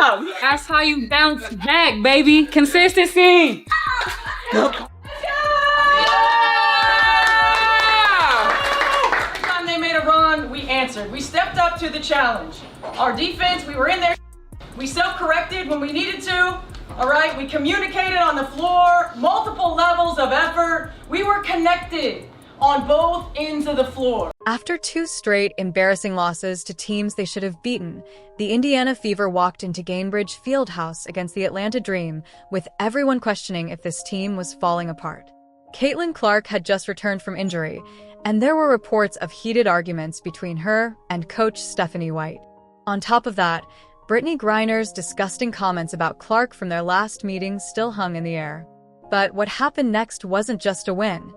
job. That's how you bounce back, baby. Consistency. Every time they made a run, we answered. We stepped up to the challenge. Our defense, we were in there. We self-corrected when we needed to. All right, we communicated on the floor, multiple levels of effort. We were connected on both ends of the floor. After 2 straight embarrassing losses to teams they should have beaten, the Indiana Fever walked into Gainbridge Fieldhouse against the Atlanta Dream, with everyone questioning if this team was falling apart. Caitlin Clark had just returned from injury, and there were reports of heated arguments between her and coach Stephanie White. On top of that, Brittany Griner's disgusting comments about Clark from their last meeting still hung in the air. But what happened next wasn't just a win.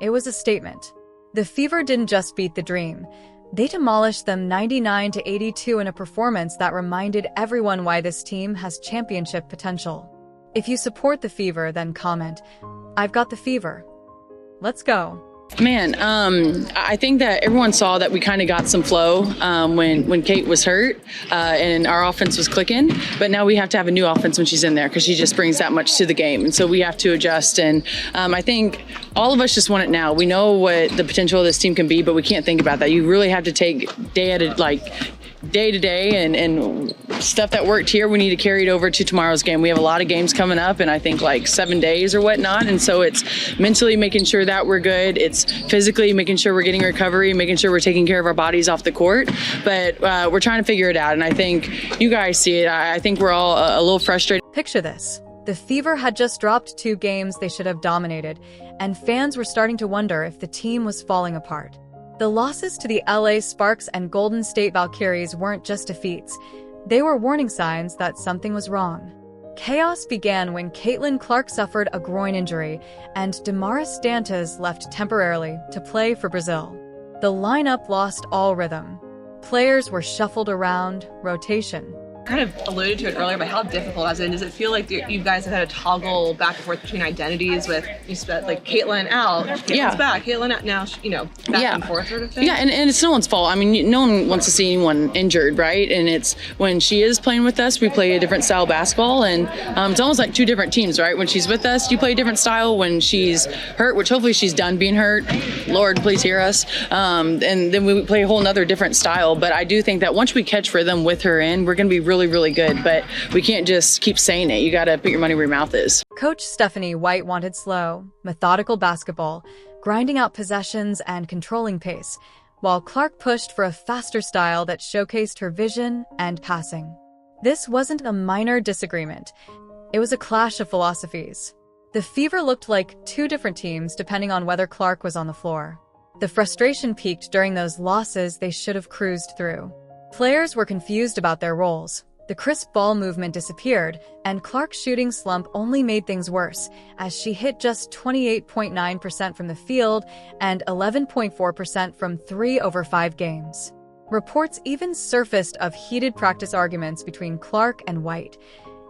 It was a statement. The Fever didn't just beat the Dream. They demolished them 99-82 in a performance that reminded everyone why this team has championship potential. If you support the Fever, then comment, "I've got the Fever." Let's go. Man, I think that everyone saw that we kind of got some flow when Kate was hurt and our offense was clicking. But now we have to have a new offense when she's in there because she just brings that much to the game. And so we have to adjust. And I think all of us just want it now. We know what the potential of this team can be, but we can't think about that. You really have to take day to day and stuff that worked here, we need to carry it over to tomorrow's game. We have a lot of games coming up in I think like 7 days or whatnot. And so it's mentally making sure that we're good. It's physically making sure we're getting recovery, making sure we're taking care of our bodies off the court. But we're trying to figure it out. And I think you guys see it. I think we're all a little frustrated. Picture this. The Fever had just dropped 2 games they should have dominated, and fans were starting to wonder if the team was falling apart. The losses to the LA Sparks and Golden State Valkyries weren't just defeats. They were warning signs that something was wrong. Chaos began when Caitlin Clark suffered a groin injury and Damaris Dantas left temporarily to play for Brazil. The lineup lost all rhythm. Players were shuffled around, rotation. Kind of alluded to it earlier, but how difficult has it? Does it feel like you guys have had to toggle back and forth between identities with you said like Caitlin out, Caitlin's back, Caitlin out now, back and forth sort of thing? Yeah, and it's no one's fault. I mean, no one wants to see anyone injured, right? And it's when she is playing with us, we play a different style of basketball, and it's almost like 2 different teams, right? When she's with us, you play a different style. When she's hurt, which hopefully she's done being hurt, Lord, please hear us. And then we play a whole nother different style. But I do think that once we catch rhythm with her in, we're going to be really, really good. But we can't just keep saying it. You got to put your money where your mouth is. Coach Stephanie White wanted slow, methodical basketball, grinding out possessions and controlling pace, while Clark pushed for a faster style that showcased her vision and passing. This wasn't a minor disagreement. It was a clash of philosophies. The Fever looked like 2 different teams depending on whether Clark was on the floor. The frustration peaked during those losses they should have cruised through. Players were confused about their roles. The crisp ball movement disappeared, and Clark's shooting slump only made things worse, as she hit just 28.9% from the field and 11.4% from 3 over 5 games. Reports even surfaced of heated practice arguments between Clark and White,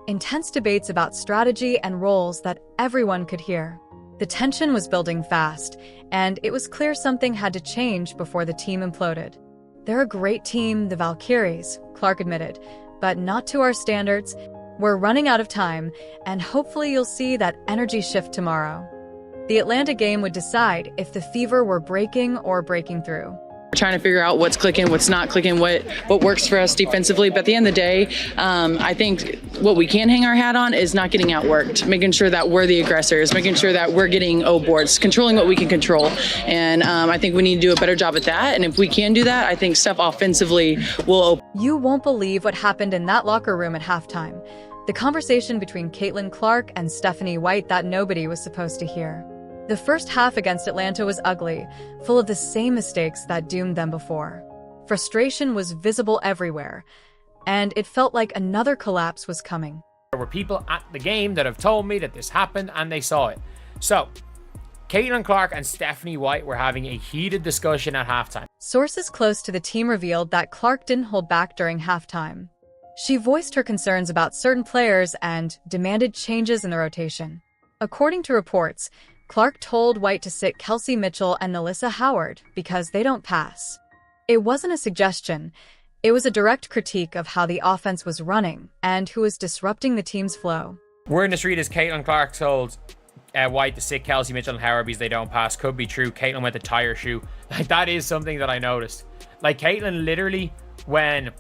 intense debates about strategy and roles that everyone could hear. The tension was building fast, and it was clear something had to change before the team imploded. "They're a great team, the Valkyries," Clark admitted, "but not to our standards. We're running out of time, and hopefully you'll see that energy shift tomorrow." The Atlanta game would decide if the Fever were breaking or breaking through. We're trying to figure out what's clicking, what's not clicking, what works for us defensively. But at the end of the day, I think what we can hang our hat on is not getting outworked, making sure that we're the aggressors, making sure that we're getting O boards, controlling what we can control. And I think we need to do a better job at that. And if we can do that, I think stuff offensively will open. You won't believe what happened in that locker room at halftime. The conversation between Caitlin Clark and Stephanie White that nobody was supposed to hear. The first half against Atlanta was ugly, full of the same mistakes that doomed them before. Frustration was visible everywhere, and it felt like another collapse was coming. There were people at the game that have told me that this happened and they saw it. So, Caitlin Clark and Stephanie White were having a heated discussion at halftime. Sources close to the team revealed that Clark didn't hold back during halftime. She voiced her concerns about certain players and demanded changes in the rotation. According to reports, Clark told White to sit Kelsey Mitchell and Alyssa Howard because they don't pass. It wasn't a suggestion. It was a direct critique of how the offense was running and who was disrupting the team's flow. Word in the street is Caitlin Clark told White to sit Kelsey Mitchell and Howard because they don't pass. Could be true. Caitlin went to tie her shoe. Like, that is something that I noticed. Like, Caitlin literally, when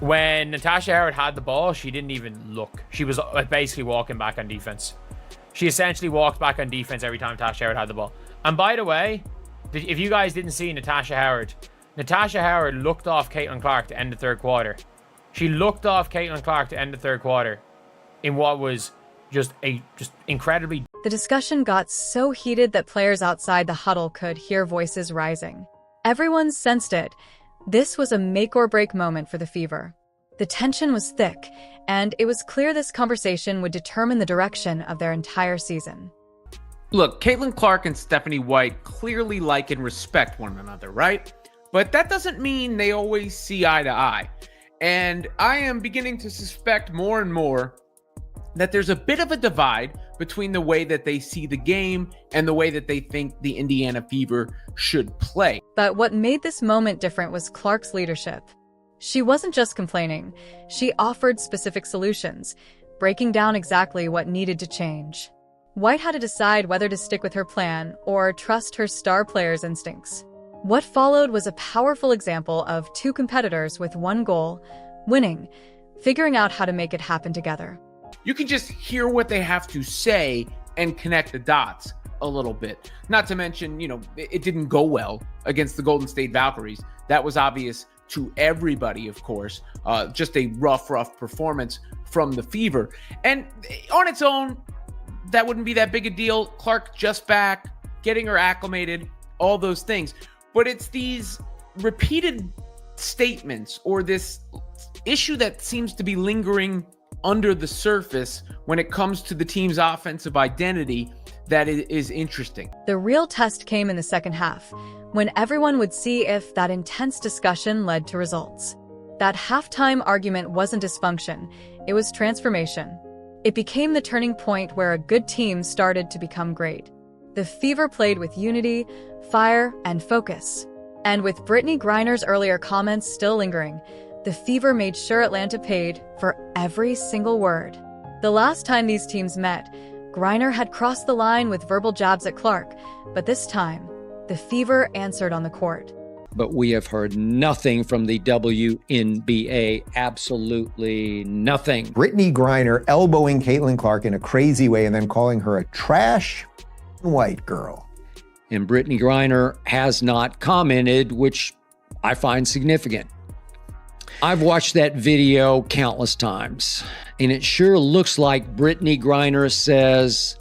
Natasha Howard had the ball, she didn't even look. She was basically walking back on defense. She essentially walked back on defense every time Natasha Howard had the ball. And by the way, if you guys didn't see Natasha Howard looked off Caitlin Clark to end the third quarter. She looked off Caitlin Clark to end the third quarter in what was just incredibly. The discussion got so heated that players outside the huddle could hear voices rising. Everyone sensed it. This was a make-or-break moment for the Fever. The tension was thick, and it was clear this conversation would determine the direction of their entire season. Look, Caitlin Clark and Stephanie White clearly like and respect one another, right? But that doesn't mean they always see eye to eye. And I am beginning to suspect more and more that there's a bit of a divide between the way that they see the game and the way that they think the Indiana Fever should play. But what made this moment different was Clark's leadership. She wasn't just complaining. She offered specific solutions, breaking down exactly what needed to change. White had to decide whether to stick with her plan or trust her star player's instincts. What followed was a powerful example of two competitors with one goal, winning, figuring out how to make it happen together. You can just hear what they have to say and connect the dots a little bit. Not to mention, it didn't go well against the Golden State Valkyries. That was obvious to everybody, of course. Just a rough performance from the Fever. And on its own, that wouldn't be that big a deal. Clark just back, getting her acclimated, all those things. But it's these repeated statements or this issue that seems to be lingering under the surface when it comes to the team's offensive identity that is interesting. The real test came in the second half, when everyone would see if that intense discussion led to results. That halftime argument wasn't dysfunction, it was transformation. It became the turning point where a good team started to become great. The Fever played with unity, fire, and focus. And with Brittany Griner's earlier comments still lingering, the Fever made sure Atlanta paid for every single word. The last time these teams met, Griner had crossed the line with verbal jabs at Clark, but this time, the Fever answered on the court. But we have heard nothing from the WNBA, absolutely nothing. Brittany Griner elbowing Caitlin Clark in a crazy way and then calling her a trash white girl. And Brittany Griner has not commented, which I find significant. I've watched that video countless times, and it sure looks like Brittany Griner says,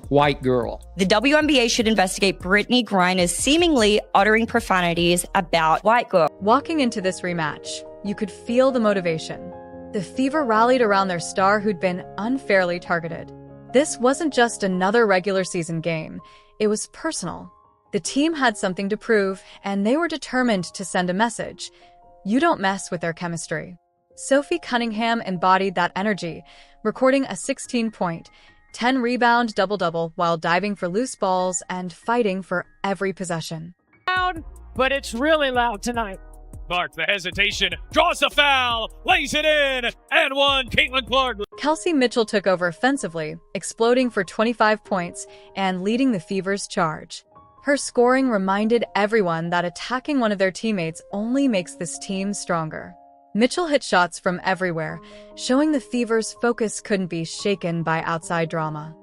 white girl. The WNBA should investigate Brittany Griner's seemingly uttering profanities about white girl. Walking into this rematch, you could feel the motivation. The Fever rallied around their star who'd been unfairly targeted. This wasn't just another regular season game, it was personal. The team had something to prove, and they were determined to send a message. You don't mess with their chemistry. Sophie Cunningham embodied that energy, recording a 16-point, 10-rebound double-double while diving for loose balls and fighting for every possession. Loud, but it's really loud tonight. Clark, the hesitation, draws the foul, lays it in, and one, Caitlin Clark. Kelsey Mitchell took over offensively, exploding for 25 points and leading the Fever's charge. Her scoring reminded everyone that attacking one of their teammates only makes this team stronger. Mitchell hit shots from everywhere, showing the Fever's focus couldn't be shaken by outside drama.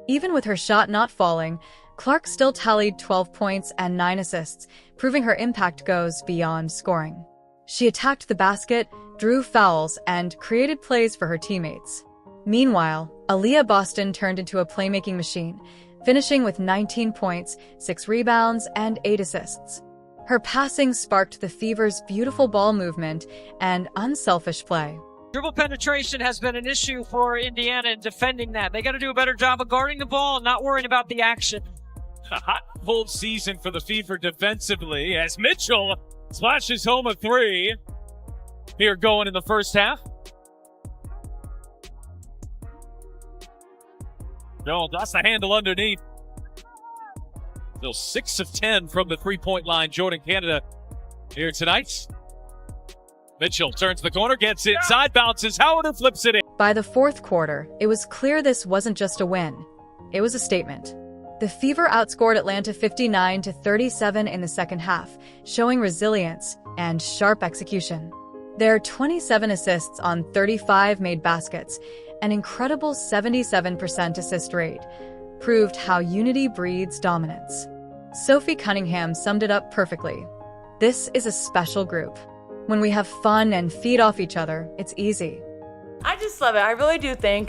Even with her shot not falling, Clark still tallied 12 points and 9 assists, proving her impact goes beyond scoring. She attacked the basket, drew fouls, and created plays for her teammates. Meanwhile, Aaliyah Boston turned into a playmaking machine, finishing with 19 points, 6 rebounds, and 8 assists. Her passing sparked the Fever's beautiful ball movement and unselfish play. Dribble penetration has been an issue for Indiana in defending that. They got to do a better job of guarding the ball and not worrying about the action. A hot, cold season for the Fever defensively as Mitchell splashes home a 3. Here going in the first half. No, that's the handle underneath. Still 6 of 10 from the three-point line. Jordan Canada here tonight. Mitchell turns the corner, gets it, side bounces, Howard flips it in. By the fourth quarter, it was clear this wasn't just a win. It was a statement. The Fever outscored Atlanta 59-37 in the second half, showing resilience and sharp execution. Their 27 assists on 35 made baskets, an incredible 77% assist rate, proved how unity breeds dominance. Sophie Cunningham summed it up perfectly. This is a special group. When we have fun and feed off each other, it's easy. I just love it. I really do think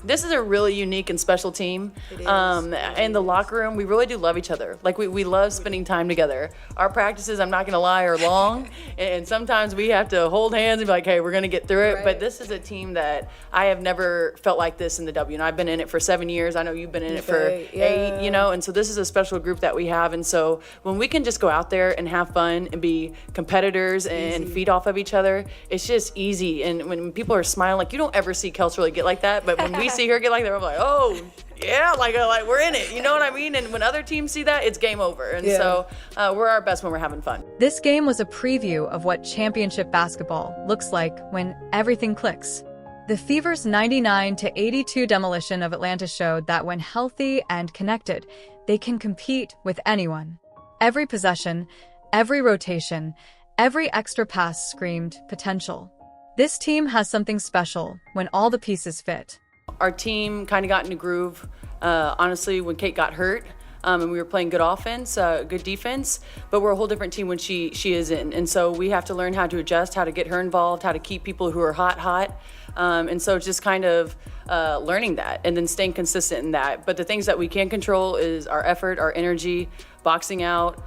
this is a really unique and special team. It is. In the locker room, we really do love each other. Like, we love spending time together. Our practices, I'm not going to lie, are long. And sometimes we have to hold hands and be like, hey, we're going to get through it. Right. But this is a team that I have never felt like this in the W. And I've been in it for 7 years. I know you've been in it for 8, you know. And so this is a special group that we have. And so when we can just go out there and have fun and be competitors and feed off of each other, it's just easy. And when people are smiling, like, you don't ever see Kels really get like that, but when we see her get like that, we're like, oh, yeah, like we're in it. You know what I mean? And when other teams see that, it's game over. And so we're our best when we're having fun. This game was a preview of what championship basketball looks like when everything clicks. The Fever's 99-82 demolition of Atlanta showed that when healthy and connected, they can compete with anyone. Every possession, every rotation, every extra pass screamed potential. This team has something special when all the pieces fit. Our team kind of got in a groove, honestly, when Kate got hurt. And we were playing good offense, good defense, but we're a whole different team when she is in. And so we have to learn how to adjust, how to get her involved, how to keep people who are hot. And so just kind of learning that and then staying consistent in that. But the things that we can control is our effort, our energy, boxing out,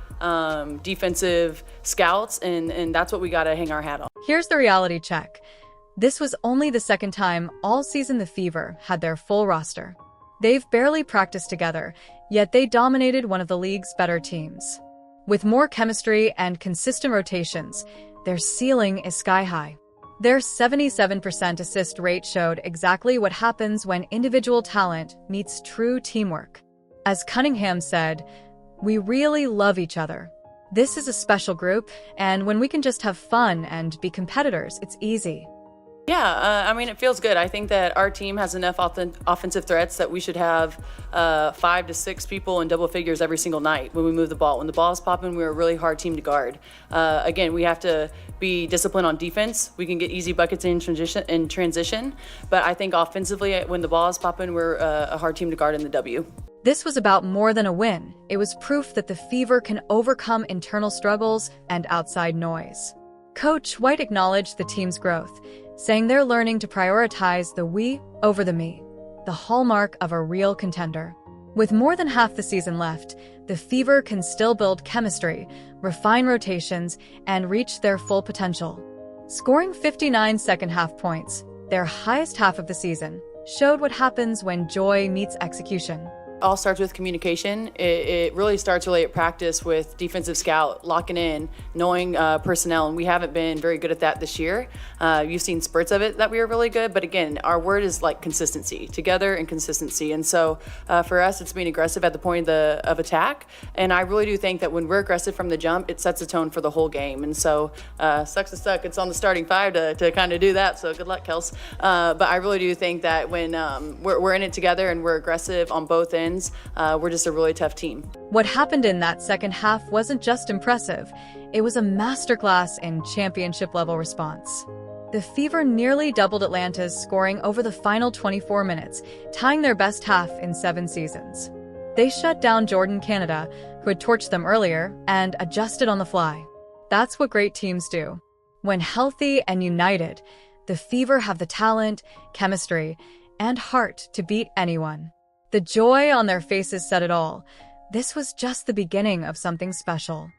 defensive scouts, and that's what we got to hang our hat on. Here's the reality check. This was only the second time all season the Fever had their full roster. They've barely practiced together, yet they dominated one of the league's better teams. With more chemistry and consistent rotations, their ceiling is sky high. Their 77% assist rate showed exactly what happens when individual talent meets true teamwork. As Cunningham said, "We really love each other." This is a special group, and when we can just have fun and be competitors, it's easy. Yeah, I mean, it feels good. I think that our team has enough offensive threats that we should have 5 to 6 people in double figures every single night when we move the ball. When the ball is popping, we're a really hard team to guard. Again, we have to be disciplined on defense. We can get easy buckets in transition, but I think offensively, when the ball is popping, we're a hard team to guard in the W. This was about more than a win. It was proof that the Fever can overcome internal struggles and outside noise. Coach White acknowledged the team's growth, saying they're learning to prioritize the we over the me, the hallmark of a real contender. With more than half the season left, the Fever can still build chemistry, refine rotations, and reach their full potential. Scoring 59 second-half points, their highest half of the season, showed what happens when joy meets execution. All starts with communication. It really starts at practice with defensive scout, locking in, knowing personnel, and we haven't been very good at that this year. You've seen spurts of it that we are really good, but again, our word is like consistency, together and consistency. And so for us, it's being aggressive at the point of attack, and I really do think that when we're aggressive from the jump, it sets a tone for the whole game. And so sucks to suck, it's on the starting 5 to kind of do that, so good luck, Kels. But I really do think that when we're in it together and we're aggressive on both ends, we're just a really tough team. What happened in that second half wasn't just impressive, it was a masterclass in championship-level response. The Fever nearly doubled Atlanta's scoring over the final 24 minutes, tying their best half in 7 seasons. They shut down Jordan Canada, who had torched them earlier, and adjusted on the fly. That's what great teams do. When healthy and united, the Fever have the talent, chemistry, and heart to beat anyone. The joy on their faces said it all. This was just the beginning of something special.